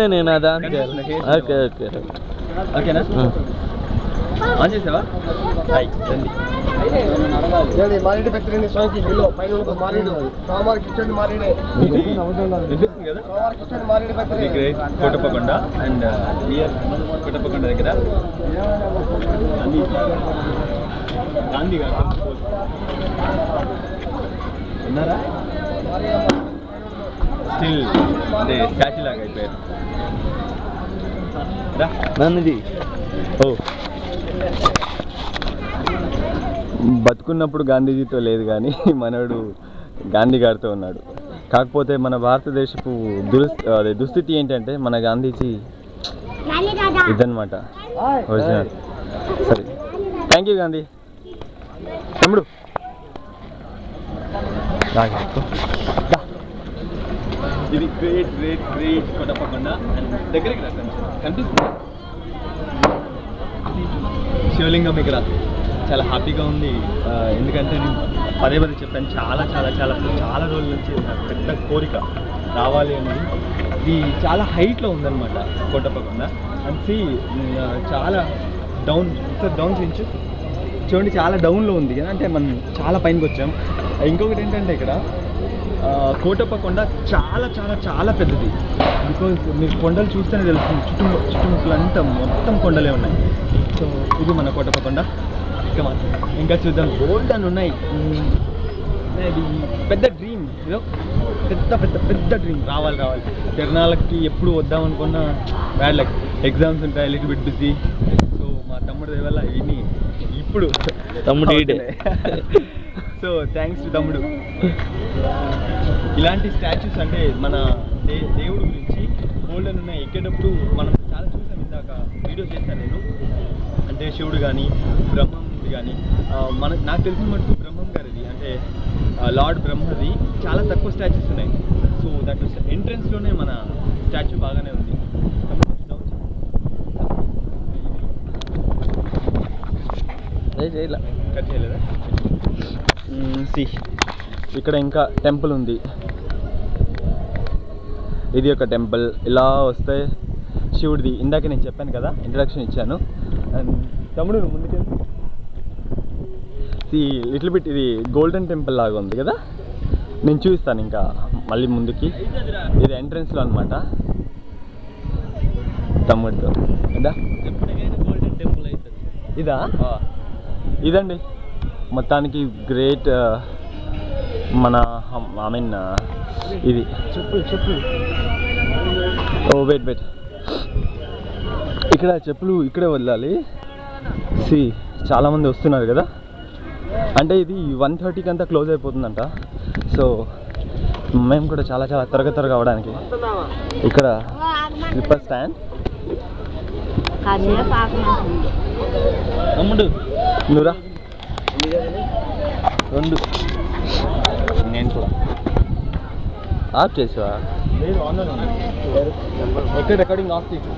నేను అదా okay okay ఓకేనా ఆన్ చేసావా మారేడు పెట్టిన స్వామికి ఇల్లు పైన మారేడు సోమవారం కిచెన్ మారేడే కోటప్పకొండ అండ్ నియర్ కోటప్పకొండ దగ్గర గాంధీ గారు ఉన్నారా స్టిల్ అంటే స్టాచ్యూ లాగా అయిపోయారు నన్నది ఓ బతుకున్నప్పుడు గాంధీజీతో లేదు కానీ మనోడు గాంధీ గారితో ఉన్నాడు. కాకపోతే మన భారతదేశపు దుస్థితి ఏంటంటే మన గాంధీజీ ఇదన్నమాట ఒరిజినల్. సరే థ్యాంక్ యూ గాంధీ తమ్ముడు. ఇది గ్రేట్ గ్రేట్ గ్రేట్ కోటప్పకొండ దగ్గరికి రా కనిపిస్తుంది శివలింగం ఇక్కడ. చాలా హ్యాపీగా ఉంది ఎందుకంటే నేను పదే చెప్పాను చాలా చాలా చాలా చాలా రోజుల నుంచి నాకు పెద్ద కోరిక రావాలి అనేది. ఇది చాలా హైట్లో ఉందన్నమాట కోటప్పకొండ అండ్ సి చాలా డౌన్ చేయించు చూడండి చాలా డౌన్లో ఉంది కదా అంటే మనం చాలా పైనకి వచ్చాం. ఇంకొకటి ఏంటంటే ఇక్కడ కోటప్పకొండ చాలా చాలా చాలా పెద్దది. బికాజ్ మీరు కొండలు చూస్తేనే తెలుస్తుంది చుట్టుముక్కలు అంతా మొత్తం కొండలే ఉన్నాయి. సో ఇది మన కోటప్పకొండ. ఇంకా చూద్దాం గోల్డెన్ ఉన్నాయి. ఇది పెద్ద డ్రీమ్ పెద్ద పెద్ద పెద్ద డ్రీమ్ రావాలి తిరునాళ్ళకి ఎప్పుడు వద్దాం అనుకున్నా బ్యాడ్ లక్ ఎగ్జామ్స్ ఉంటాయి లిటిల్ బిట్ బిజీ. సో మా తమ్ముడు వల్ల ఇన్ని ఇప్పుడు తమ్ముడు సో థ్యాంక్స్ టు తమ్ముడు. ఇలాంటి స్టాచ్యూస్ అంటే మన దేవుడు గురించి గోల్డెన్ ఉన్నాయి. ఎక్కేటప్పుడు మనం చాలా చూసాం ఇందాక వీడియో చేశాను నేను. అంటే శివుడు కానీ బ్రహ్మంది కానీ నాకు తెలిసిన మటుకు బ్రహ్మం గారిది అంటే లార్డ్ బ్రహ్మది చాలా తక్కువ స్టాచ్యూస్ ఉన్నాయి. సో దట్ ఎంట్రన్స్లోనే మన స్టాచ్యూ బాగానే ఉంది. కట్ చేయలేదా? సి ఇక్కడ ఇంకా టెంపుల్ ఉంది. ఇది ఒక టెంపుల్. ఇలా వస్తే శివుడిది. ఇందాక నేను చెప్పాను కదా ఇంట్రడక్షన్ ఇచ్చాను. అండ్ తమ్ముడు ముందుకెళ్ళి లిటిల్ బిట్ ఇది గోల్డెన్ టెంపుల్ లాగా ఉంది కదా. నేను చూపిస్తాను ఇంకా మళ్ళీ ముందుకి. ఇది ఎంట్రన్స్లో అనమాట తమ్ముడితో. ఇదా గోల్డెన్ టెంపుల్ అవుతుంది. ఇదా ఇదండి మొత్తానికి గ్రేట్ మన ఐ మీన్ ఇది చెప్పు ఓ వెయిట్ ఇక్కడ చెప్పులు ఇక్కడే వదలాలి. సి చాలామంది వస్తున్నారు కదా అంటే ఇది 1:30కి అంతా క్లోజ్ అయిపోతుందంట. సో మేము కూడా చాలా చాలా త్వరగా అవడానికి ఇక్కడ స్లిప్పర్ స్టాండ్. తమ్ముడు నువ్వురా 2 నేను కూడా ఆఫ్ చేసావా? ఓకే రికార్డింగ్ ఆఫ్ చేసి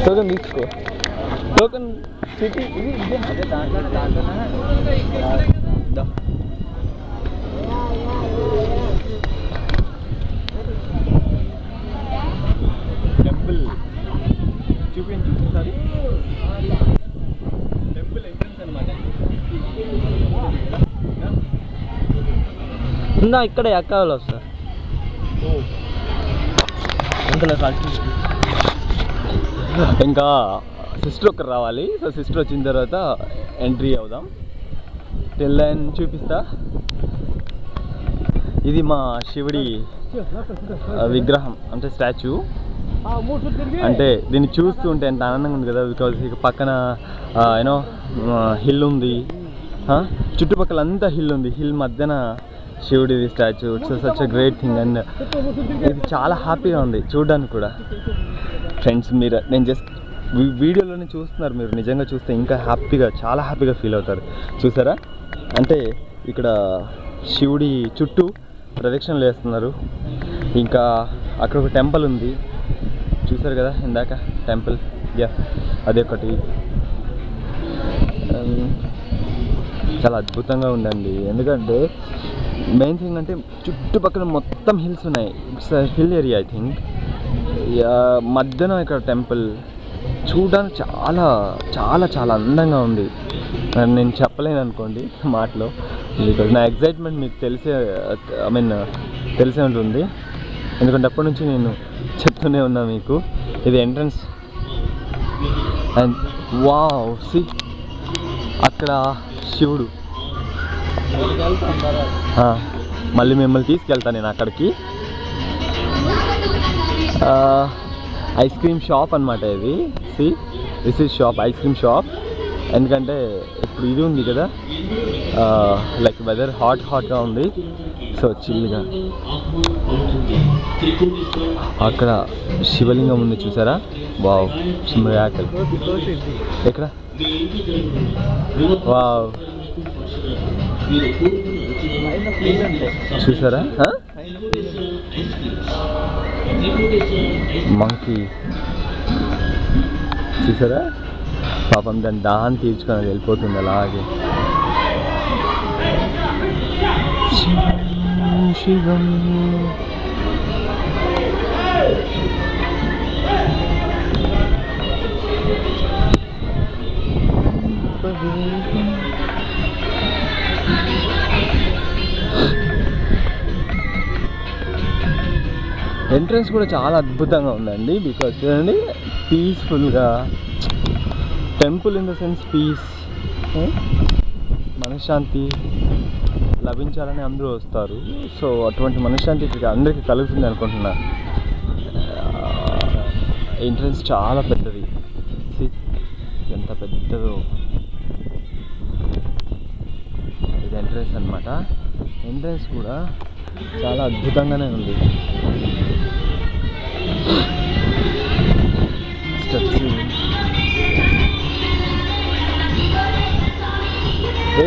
టోకెన్ తీసుకో. టోకెన్ సిటీ ఇది టెంపుల్ చూపించు సారీ. టెంపుల్ ఎంట్రన్స్ అనమాట. ఉందా ఇక్కడే ఎక్కాలి వస్తా ఇంకా సిస్టర్ ఒకరు రావాలి. సో సిస్టర్ వచ్చిన తర్వాత ఎంట్రీ అవుదాం. టెల్లైన్ చూపిస్తా. ఇది మా శివుడి విగ్రహం అంటే స్టాచ్యూ. అంటే దీన్ని చూస్తూ ఉంటే ఎంత ఆనందంగా ఉంది కదా. బికాజ్ ఇక పక్కన యూనో హిల్ ఉంది, చుట్టుపక్కల అంతా హిల్ ఉంది. హిల్ మధ్యన శివుడిది statue. It's such a great thing and ఇది చాలా హ్యాపీగా ఉంది చూడడానికి కూడా. ఫ్రెండ్స్ మీరు నేను జస్ట్ వీడియోలోనే చూస్తున్నారు, మీరు నిజంగా చూస్తే ఇంకా హ్యాపీగా చాలా హ్యాపీగా ఫీల్ అవుతారు. చూసారా, అంటే ఇక్కడ శివుడి చుట్టూ ప్రదక్షిణలు వేస్తున్నారు. ఇంకా అక్కడ ఒక టెంపుల్ ఉంది చూసారు కదా ఇందాక టెంపుల్, అదొకటి. చాలా అద్భుతంగా ఉందండి. ఎందుకంటే మెయిన్ థింగ్ అంటే చుట్టుపక్కల మొత్తం హిల్స్ ఉన్నాయి. It's hill area I think. మధ్యన ఇక్కడ టెంపుల్ చూడడానికి చాలా చాలా చాలా అందంగా ఉంది. నేను చెప్పలేను అనుకోండి మాటలో, బికాజ్ నా ఎగ్జైట్మెంట్ మీకు తెలిసే ఉంటుంది. ఎందుకంటే అప్పటి నుంచి నేను చెప్తూనే ఉన్నా మీకు. ఇది ఎంట్రన్స్ అండ్ వావ్, సి అక్కడ శివుడు. మళ్ళీ మిమ్మల్ని తీసుకెళ్తాను నేను అక్కడికి. ఐస్ క్రీమ్ షాప్ అనమాట ఇది. See this is shop, ice cream shop. ఎందుకంటే ఇప్పుడు ఇది ఉంది కదా, లైక్ వెదర్ హాట్గా ఉంది, సో చిల్గా. అక్కడ శివలింగం ఉంది చూసారా, వావ్ మిరాకిల్. ఎక్కడ వావ్ చూసారా, మంకీ చూసారా, పాపం దాని దాహం తీర్చుకొని వెళ్ళిపోతుంది అలాగే. శివం ఎంట్రన్స్ కూడా చాలా అద్భుతంగా ఉందండి. బికాజ్ చూడండి పీస్ఫుల్గా, temple in the sense peace, మనశ్శాంతి లభించాలని అందరూ వస్తారు. సో అటువంటి మనశ్శాంతి అందరికీ కలుగుతుంది అనుకుంటున్నా. ఎంట్రన్స్ చాలా పెద్దది, ఎంత పెద్దదో. ఇది ఎంట్రన్స్ అనమాట. ఎంట్రన్స్ కూడా చాలా అద్భుతంగానే ఉంది. స్టెప్స్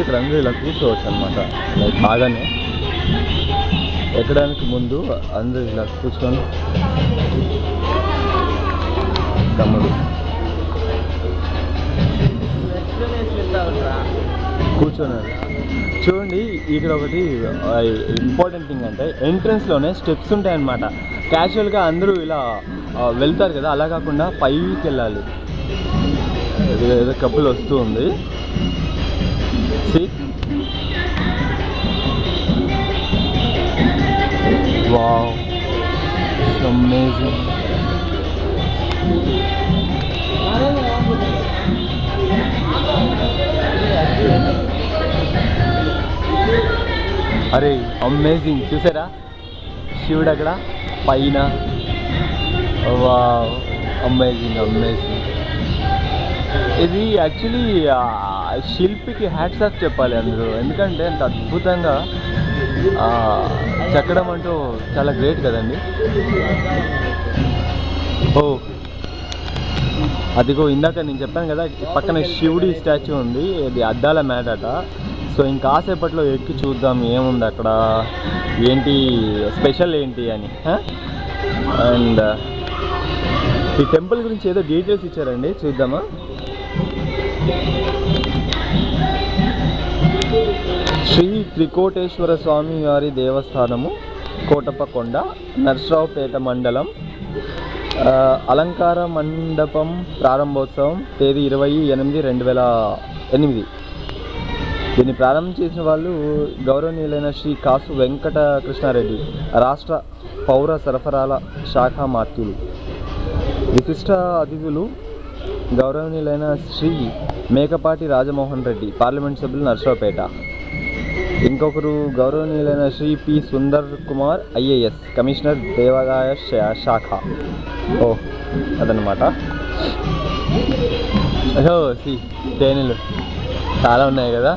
ఇక్కడ అందరూ ఇలా కూర్చోవచ్చు అనమాట. లైక్ బాగానే ఎక్కడానికి ముందు అందరూ ఇలా కూర్చొని తమ్ముడు కూర్చున్నారు. చూడండి ఇక్కడ ఒకటి ఇంపార్టెంట్ థింగ్ అంటే ఎంట్రన్స్లోనే స్టెప్స్ ఉంటాయన్నమాట. క్యాజువల్గా అందరూ ఇలా వెళ్తారు కదా, అలా కాకుండా పైకి వెళ్ళాలి. ఏదో కప్పులు వస్తూ ఉంది. Wow amazing. అరే అమేజింగ్, చూసారా శివుడు అక్కడ పైన. Wow amazing amazing. ఇది యాక్చువల్లీ శిల్పికి హ్యాట్స్ ఆఫ్ చెప్పాలి అందరూ. ఎందుకంటే అంత అద్భుతంగా చెక్కడం అంటూ చాలా గ్రేట్ కదండి. ఓ అదిగో ఇందాక నేను చెప్పాను కదా పక్కన శివుడి స్టాచ్యూ ఉంది, ఇది అద్దాల మ్యాట్ అట. సో ఇంకా కాసేపట్లో ఎక్కి చూద్దాం ఏముంది అక్కడ, ఏంటి స్పెషల్ ఏంటి అని. అండ్ ఈ టెంపుల్ గురించి ఏదో డీటెయిల్స్ ఇచ్చారండి, చూద్దామా. శ్రీ త్రికోటేశ్వర స్వామి వారి దేవస్థానము, కోటప్పకొండ, నర్సరావుపేట మండలం. అలంకార మండపం ప్రారంభోత్సవం తేదీ 20/8/2008. దీన్ని ప్రారంభం చేసిన వాళ్ళు గౌరవనీయులైన శ్రీ కాసు వెంకట కృష్ణారెడ్డి, రాష్ట్ర పౌర సరఫరాల శాఖ మాత్యులు. విశిష్ట అతిథులు గౌరవనీయులైన శ్రీ మేకపాటి రాజమోహన్ రెడ్డి, పార్లమెంట్ సభ్యులు నర్సరావుపేట. ఇంకొకరు గౌరవనీయులైన Shri P Sundar Kumar, IAS, commissioner, దేవాదాయ శాఖ. ఓ అదనమాట. సి తేనెలు చాలా ఉన్నాయి కదా.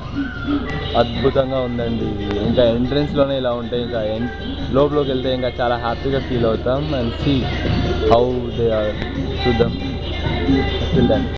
అద్భుతంగా ఉందండి. ఇంకా ఎంట్రెన్స్లోనే ఇలా ఉంటాయి, ఇంకా లోపలికి వెళ్తే ఇంకా చాలా హ్యాపీగా ఫీల్ అవుతాం. And see how they are చూద్దాం.